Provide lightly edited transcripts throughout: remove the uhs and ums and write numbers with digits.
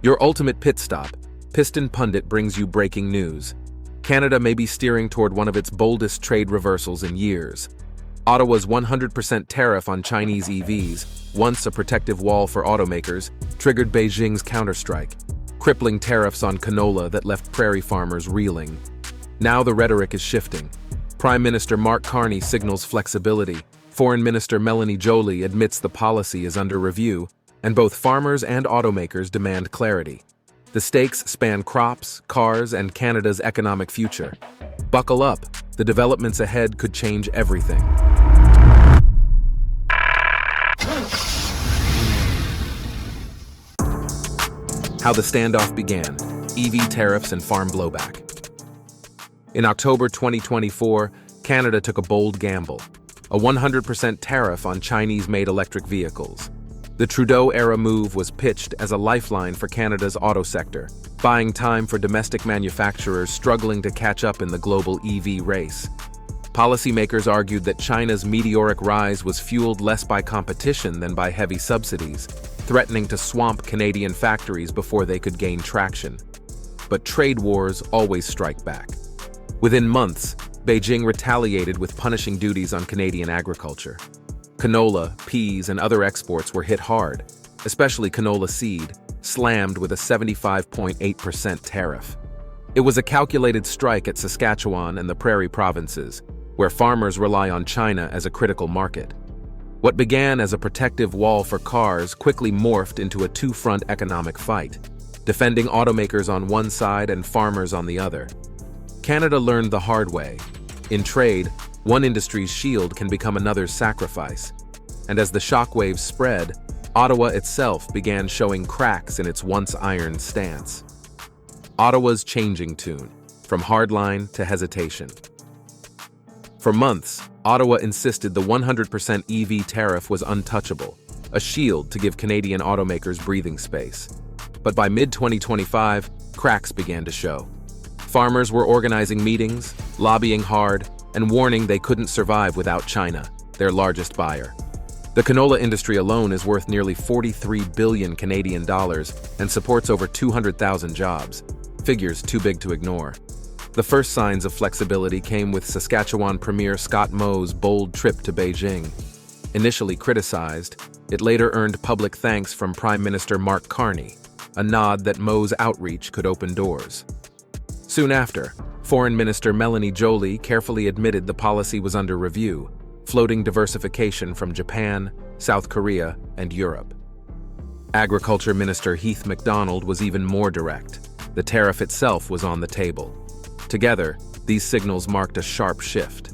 Your ultimate pit stop, Piston Pundit brings you breaking news. Canada may be steering toward one of its boldest trade reversals in years. Ottawa's 100% tariff on Chinese EVs, once a protective wall for automakers, triggered Beijing's counterstrike, crippling tariffs on canola that left prairie farmers reeling. Now the rhetoric is shifting. Prime Minister Mark Carney signals flexibility. Foreign Minister Melanie Joly admits the policy is under review, and both farmers and automakers demand clarity. The stakes span crops, cars, and Canada's economic future. Buckle up, the developments ahead could change everything. How the standoff began, EV tariffs and farm blowback. In October 2024, Canada took a bold gamble, a 100% tariff on Chinese-made electric vehicles. The Trudeau-era move was pitched as a lifeline for Canada's auto sector, buying time for domestic manufacturers struggling to catch up in the global EV race. Policymakers argued that China's meteoric rise was fueled less by competition than by heavy subsidies, threatening to swamp Canadian factories before they could gain traction. But trade wars always strike back. Within months, Beijing retaliated with punishing duties on Canadian agriculture. Canola, peas, and other exports were hit hard, especially canola seed, slammed with a 75.8% tariff. It was a calculated strike at Saskatchewan and the Prairie provinces, where farmers rely on China as a critical market. What began as a protective wall for cars quickly morphed into a two-front economic fight, defending automakers on one side and farmers on the other. Canada learned the hard way. In trade, one industry's shield can become another's sacrifice. And as the shockwaves spread, Ottawa itself began showing cracks in its once iron stance. Ottawa's changing tune, from hardline to hesitation. For months, Ottawa insisted the 100% EV tariff was untouchable, a shield to give Canadian automakers breathing space. But by mid-2025, cracks began to show. Farmers were organizing meetings, lobbying hard, and warning they couldn't survive without China, their largest buyer. The canola industry alone is worth nearly 43 billion Canadian dollars and supports over 200,000 jobs, figures too big to ignore. The first signs of flexibility came with Saskatchewan Premier Scott Moe's bold trip to Beijing. Initially criticized, it later earned public thanks from Prime Minister Mark Carney, a nod that Moe's outreach could open doors. Soon after, Foreign Minister Melanie Joly carefully admitted the policy was under review, floating diversification from Japan, South Korea, and Europe. Agriculture Minister Heath MacDonald was even more direct. The tariff itself was on the table. Together, these signals marked a sharp shift.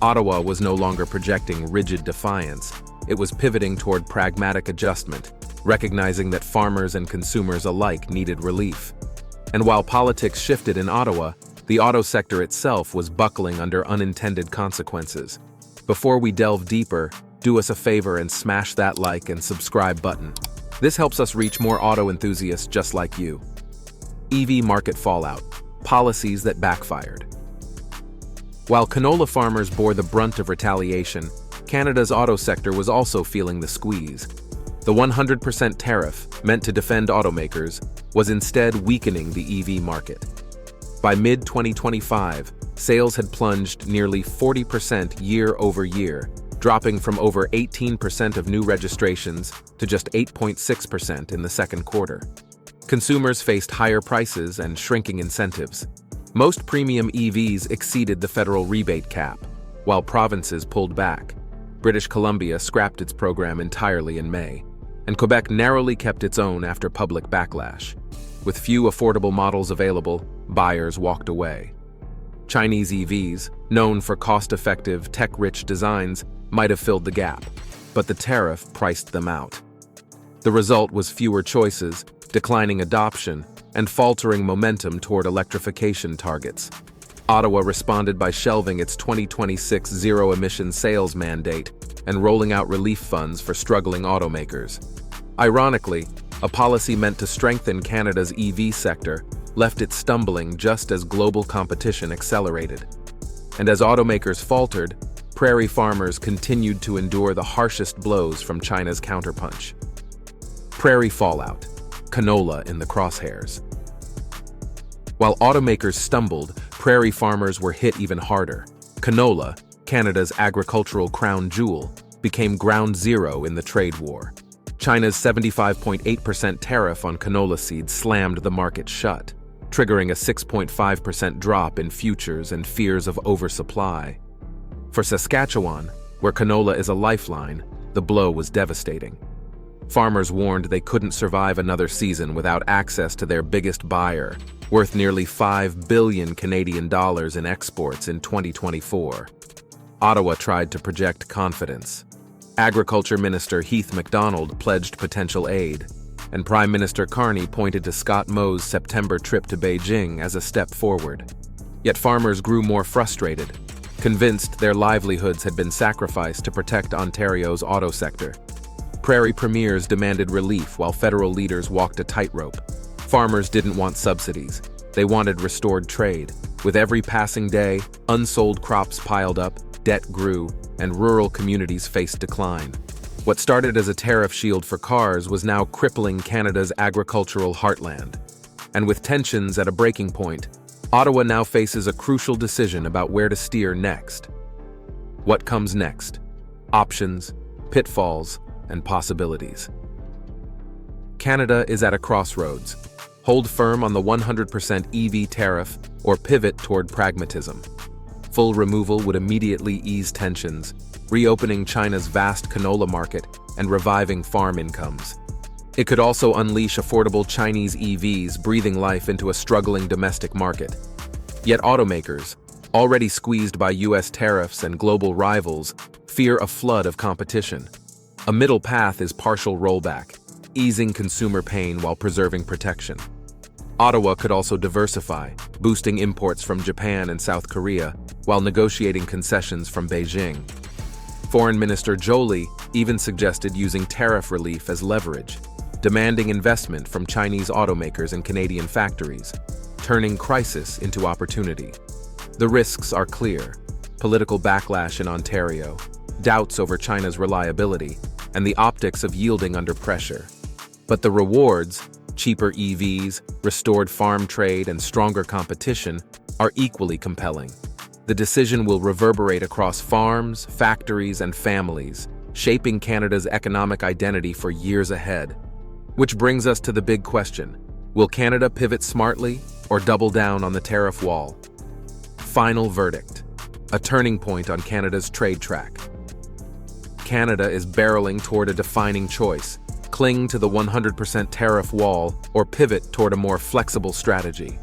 Ottawa was no longer projecting rigid defiance. It was pivoting toward pragmatic adjustment, recognizing that farmers and consumers alike needed relief. And while politics shifted in Ottawa, the auto sector itself was buckling under unintended consequences. Before we delve deeper, do us a favor and smash that like and subscribe button. This helps us reach more auto enthusiasts just like you. EV market fallout, policies that backfired. While canola farmers bore the brunt of retaliation, Canada's auto sector was also feeling the squeeze. The 100% tariff, meant to defend automakers, was instead weakening the EV market. By mid-2025, sales had plunged nearly 40% year over year, dropping from over 18% of new registrations to just 8.6% in the second quarter. Consumers faced higher prices and shrinking incentives. Most premium EVs exceeded the federal rebate cap, while provinces pulled back. British Columbia scrapped its program entirely in May, and Quebec narrowly kept its own after public backlash. With few affordable models available, buyers walked away. Chinese EVs, known for cost-effective, tech-rich designs, might have filled the gap, but the tariff priced them out. The result was fewer choices, declining adoption, and faltering momentum toward electrification targets. Ottawa responded by shelving its 2026 zero-emission sales mandate and rolling out relief funds for struggling automakers. Ironically, a policy meant to strengthen Canada's EV sector left it stumbling just as global competition accelerated. And as automakers faltered, prairie farmers continued to endure the harshest blows from China's counterpunch. Prairie fallout. canola in the crosshairs. While automakers stumbled, prairie farmers were hit even harder. Canola, Canada's agricultural crown jewel, became ground zero in the trade war. China's 75.8% tariff on canola seeds slammed the market shut, triggering a 6.5% drop in futures and fears of oversupply. For Saskatchewan, where canola is a lifeline, the blow was devastating. Farmers warned they couldn't survive another season without access to their biggest buyer, worth nearly $5 billion Canadian dollars in exports in 2024. Ottawa tried to project confidence. Agriculture Minister Heath MacDonald pledged potential aid, and Prime Minister Carney pointed to Scott Moe's September trip to Beijing as a step forward. Yet farmers grew more frustrated, convinced their livelihoods had been sacrificed to protect Ontario's auto sector. Prairie premiers demanded relief while federal leaders walked a tightrope. Farmers didn't want subsidies. They wanted restored trade. With every passing day, unsold crops piled up, debt grew, and rural communities faced decline. What started as a tariff shield for cars was now crippling Canada's agricultural heartland. And with tensions at a breaking point, Ottawa now faces a crucial decision about where to steer next. What comes next? Options, pitfalls, and possibilities. Canada is at a crossroads. Hold firm on the 100% EV tariff or pivot toward pragmatism. Full removal would immediately ease tensions, reopening China's vast canola market and reviving farm incomes. It could also unleash affordable Chinese EVs, breathing life into a struggling domestic market. Yet automakers, already squeezed by US tariffs and global rivals, fear a flood of competition. A middle path is partial rollback, easing consumer pain while preserving protection. Ottawa could also diversify, boosting imports from Japan and South Korea, while negotiating concessions from Beijing. Foreign Minister Joly even suggested using tariff relief as leverage, demanding investment from Chinese automakers and Canadian factories, turning crisis into opportunity. The risks are clear: political backlash in Ontario, doubts over China's reliability, and the optics of yielding under pressure. But the rewards, cheaper EVs, restored farm trade, and stronger competition, are equally compelling. The decision will reverberate across farms, factories, and families, shaping Canada's economic identity for years ahead. Which brings us to the big question: will Canada pivot smartly or double down on the tariff wall? Final verdict: a turning point on Canada's trade track. Canada is barreling toward a defining choice: cling to the 100% tariff wall or pivot toward a more flexible strategy.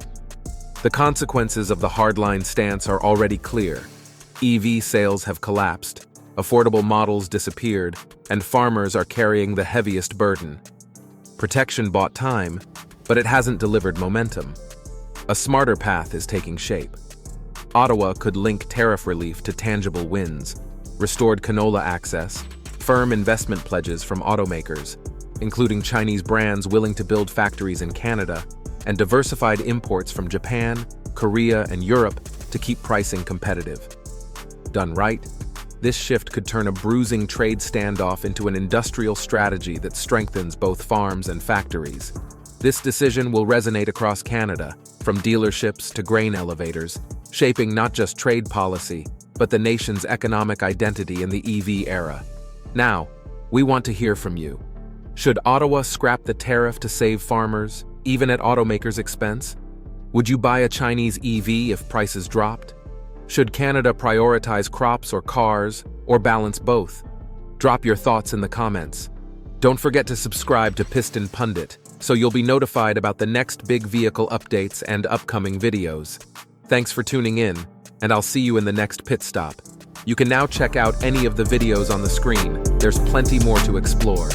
The consequences of the hardline stance are already clear. EV sales have collapsed, affordable models disappeared, and farmers are carrying the heaviest burden. Protection bought time, but it hasn't delivered momentum. A smarter path is taking shape. Ottawa could link tariff relief to tangible wins: restored canola access, firm investment pledges from automakers, including Chinese brands willing to build factories in Canada, and diversified imports from Japan, Korea, and Europe to keep pricing competitive. Done right, this shift could turn a bruising trade standoff into an industrial strategy that strengthens both farms and factories. This decision will resonate across Canada, from dealerships to grain elevators, shaping not just trade policy, but the nation's economic identity in the EV era. Now, we want to hear from you. Should Ottawa scrap the tariff to save farmers, even at automakers' expense? Would you buy a Chinese EV if prices dropped? Should Canada prioritize crops or cars, or balance both? Drop your thoughts in the comments. Don't forget to subscribe to Piston Pundit so you'll be notified about the next big vehicle updates and upcoming videos. Thanks for tuning in, and I'll see you in the next pit stop. You can now check out any of the videos on the screen. There's plenty more to explore.